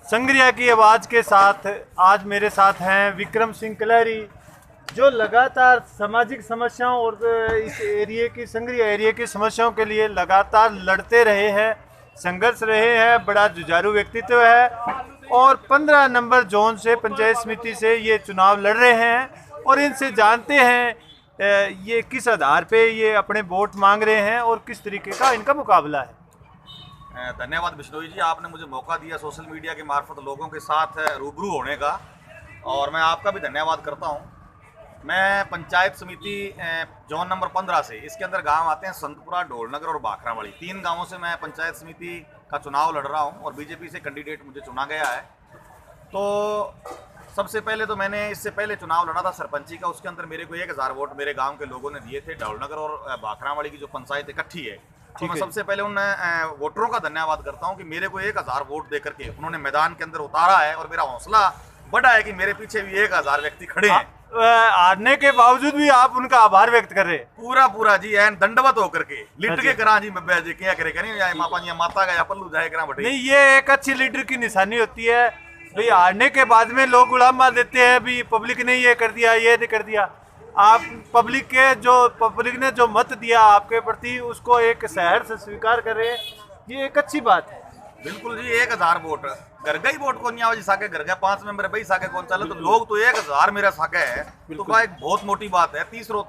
संग्रिया की आवाज़ के साथ आज मेरे साथ हैं विक्रम सिंह कलहरी, जो लगातार सामाजिक समस्याओं और इस एरिया की संग्रिया एरिया की समस्याओं के लिए लगातार लड़ते रहे हैं, संघर्ष रहे हैं। बड़ा जुझारू व्यक्तित्व है और 15 नंबर जोन से पंचायत समिति से ये चुनाव लड़ रहे हैं और इनसे जानते हैं ये किस आधार पे ये अपने वोट मांग रहे हैं और किस तरीके का इनका मुकाबला है। धन्यवाद बिश्नोई जी, आपने मुझे मौका दिया सोशल मीडिया के मार्फत लोगों के साथ रूबरू होने का, और मैं आपका भी धन्यवाद करता हूं। मैं पंचायत समिति जोन नंबर 15 से, इसके अंदर गांव आते हैं संतपुरा, ढोलनगर और बाखरावाड़ी। 3 गांवों से मैं पंचायत समिति का चुनाव लड़ रहा हूं और बीजेपी से कैंडिडेट मुझे चुना गया है। तो सबसे पहले तो मैंने इससे पहले चुनाव लड़ा था सरपंची का, उसके अंदर मेरे को 1000 वोट मेरे गाँव के लोगों ने दिए थे। ढोलनगर और बाखरावाड़ी की जो पंचायत इकट्ठी है, तो मैं सबसे पहले उन वोटरों का धन्यवाद करता हूं कि मेरे को 1000 वोट दे करके उन्होंने मैदान के अंदर उतारा है, और मेरा हौसला बढ़ा है कि मेरे पीछे भी 1000 व्यक्ति खड़े हैं। हारने के बावजूद भी आप उनका आभार व्यक्त कर रहे हैं। पूरा जी एन दंडवत होकर के लिट के करा जी, मैं जी क्या करे करें या मापा जी माता गया पल्लू जाए करा बटे। नहीं, ये एक अच्छी लीडर की निशानी होती है भाई। हारने के बाद में लोग गुलाम मार देते हैं भी, पब्लिक ने ये कर दिया, ये नहीं कर दिया। आप पब्लिक ने जो मत दिया आपके प्रति, उसको एक शहर से स्वीकार कर रहे हैं, ये एक अच्छी बात है। बिल्कुल जी, 1000 वोट घर गई वोट को नहीं साके घर गया 5 मेंबर भाई साके कौन चले, तो लोग तो 1000 मेरा साके है, तो वह एक बहुत मोटी बात है। तीसरो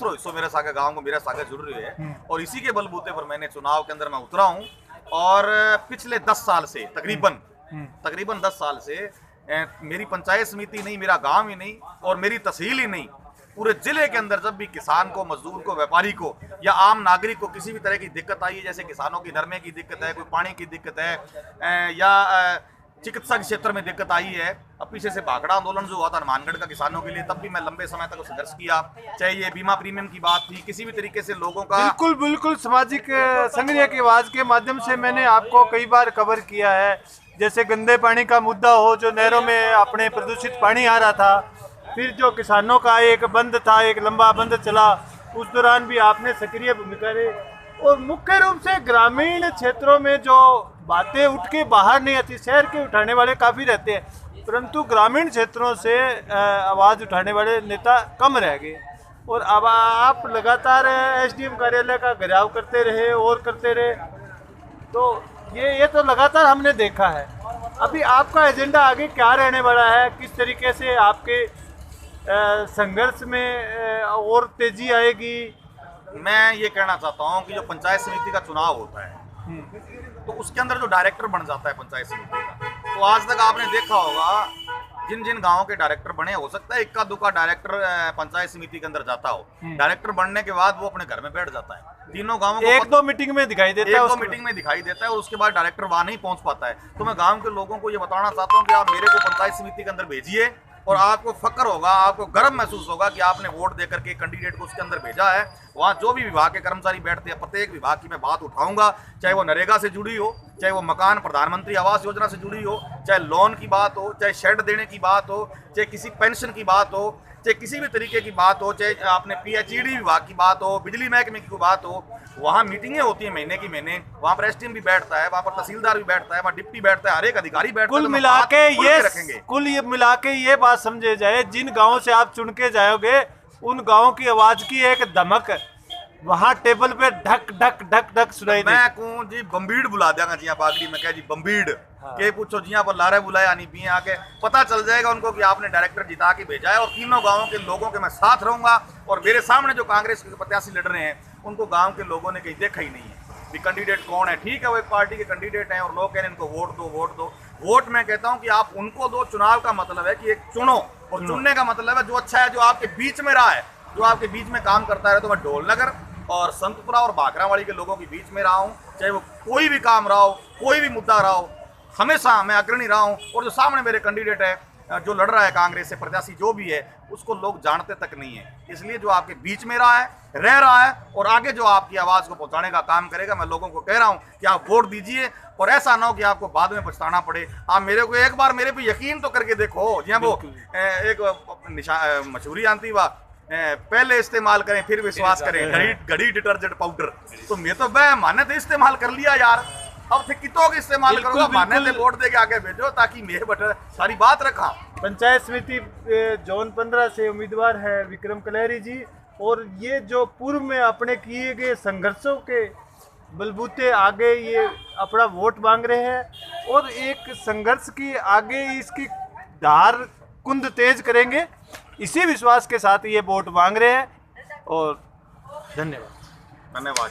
हिस्सों मेरे साके गाँव को मेरा साके जुड़ रही है, और इसी के बलबूते पर मैंने चुनाव के अंदर मैं उतरा हूँ। और पिछले 10 साल से तकरीबन 10 साल से मेरी पंचायत समिति नहीं, मेरा गाँव ही नहीं और मेरी तहसील ही नहीं, पूरे जिले के अंदर जब भी किसान को, मजदूर को, व्यापारी को या आम नागरिक को किसी भी तरह की दिक्कत आई है, जैसे किसानों की नरमे की दिक्कत है, कोई पानी की दिक्कत है, या चिकित्सा के क्षेत्र में दिक्कत आई है। अब पीछे से भाखड़ा आंदोलन जो हुआ था हनुमानगढ़ का किसानों के लिए, तब भी मैं लंबे समय तक संघर्ष किया। चाहे ये बीमा प्रीमियम की बात थी, किसी भी तरीके से लोगों का बिल्कुल सामाजिक संग्रिया की आवाज के माध्यम से मैंने आपको कई बार कवर किया है। जैसे गंदे पानी का मुद्दा हो, जो नहरों में अपने प्रदूषित पानी आ रहा था, फिर जो किसानों का एक बंद था, एक लंबा बंद चला, उस दौरान भी आपने सक्रिय भूमिका रही। और मुख्य रूप से ग्रामीण क्षेत्रों में जो बातें उठ के बाहर नहीं आती, शहर के उठाने वाले काफ़ी रहते हैं, परंतु ग्रामीण क्षेत्रों से आवाज़ उठाने वाले नेता कम रह गए। और अब आप लगातार एसडीएम कार्यालय का घेराव करते रहे और करते रहे, तो ये तो लगातार हमने देखा है। अभी आपका एजेंडा आगे क्या रहने वाला है? किस तरीके से आपके संघर्ष में और तेजी आएगी? मैं ये कहना चाहता हूँ कि जो पंचायत समिति का चुनाव होता है, तो उसके अंदर जो डायरेक्टर बन जाता है पंचायत समिति का, तो आज तक आपने देखा होगा जिन जिन गांवों के डायरेक्टर बने, हो सकता है इक्का दुक्का डायरेक्टर पंचायत समिति के अंदर जाता हो। डायरेक्टर बनने के बाद वो अपने घर में बैठ जाता है। तीनों गांवों को 1-2 मीटिंग में दिखाई देता है, 1-2 मीटिंग में दिखाई देता है, और उसके बाद डायरेक्टर वहां नहीं पहुंच पाता है। तो मैं गाँव के लोगों को ये बताना चाहता हूँ कि आप मेरे को पंचायत समिति के अंदर भेजिए, और आपको फक्र होगा, आपको गर्व महसूस होगा कि आपने वोट देकर के कैंडिडेट को उसके अंदर भेजा है। वहाँ जो भी विभाग के कर्मचारी बैठते हैं, प्रत्येक विभाग की मैं बात उठाऊंगा, चाहे वो नरेगा से जुड़ी हो, चाहे वो मकान प्रधानमंत्री आवास योजना से जुड़ी हो, चाहे लोन की बात हो, चाहे शेड देने की बात हो, चाहे किसी पेंशन की बात हो, चाहे किसी भी तरीके की बात हो, चाहे आपने पीएचईडी विभाग की बात हो, बिजली महकमे की बात हो। वहाँ मीटिंगें होती है महीने की महीने, वहाँ पर एसडीएम भी बैठता है, वहाँ पर तहसीलदार भी बैठता है, वहाँ डिप्टी बैठता है, हर एक अधिकारी बैठता है। कुल मिला के ये बात समझे जाए, जिन गाँव से आप चुन के जाओगे उन गाँव की आवाज की एक धमक वहाँ टेबल पे ढक ढक ढक ढक सुनाई दे। मैं कहूँ जी बम्बीड़ बुला देगा जी बागड़ी में, क्या जी बम्बीड़ के पूछो जी पर लारे बुलाया नहीं पिए, आके पता चल जाएगा उनको कि आपने डायरेक्टर जिता के भेजा है। और तीनों गांवों के लोगों के मैं साथ रहूंगा, और मेरे सामने जो कांग्रेस के प्रत्याशी लड़ रहे हैं उनको गांव के लोगों ने कहीं देखा ही नहीं है कि कैंडिडेट कौन है। ठीक है, वो एक पार्टी के कैंडिडेट हैं और लोग कह रहे हैं इनको वोट दो वोट दो। वोट मैं कहता हूँ कि आप उनको दो। चुनाव का मतलब है कि एक चुनो, और चुनने का मतलब है जो अच्छा है, जो आपके बीच में रहा है, जो आपके बीच में काम करता है। तो मैं ढोलनगर और संतपुरा और बाखरावाड़ी के लोगों के बीच में रहा हूँ, चाहे वो कोई भी काम रहा हो, कोई भी मुद्दा रहा हो, हमेशा मैं अग्रणी रहा हूँ। और जो सामने मेरे कैंडिडेट है, जो लड़ रहा है कांग्रेस से, प्रत्याशी जो भी है, उसको लोग जानते तक नहीं है। इसलिए जो आपके बीच में रहा है, रह रहा है, और आगे जो आपकी आवाज़ को पहुंचाने का काम करेगा, मैं लोगों को कह रहा हूं कि आप वोट दीजिए। और ऐसा ना हो कि आपको बाद में पछताना पड़े। आप मेरे को एक बार मेरे पे यकीन तो करके देखो। जी वो एक मशहूरी आती हुआ, पहले इस्तेमाल करें फिर विश्वास करें, घड़ी डिटर्जेंट पाउडर। तो मैं तो वह माने थे इस्तेमाल कर लिया यार, अब थे कितों का इस्तेमाल बिल्कुल, करूंगा, माने बिल्कुल। थे वोट दे के आगे भेजो ताकि मेरे बटे सारी बात रखा। पंचायत समिति जोन 15 से उम्मीदवार है विक्रम कलहरी जी, और ये जो पूर्व में अपने किए गए संघर्षों के बलबूते आगे ये अपना वोट मांग रहे हैं, और एक संघर्ष की आगे इसकी धार कुंद तेज करेंगे, इसी विश्वास के साथ ये वोट मांग रहे हैं। और धन्यवाद। धन्यवाद।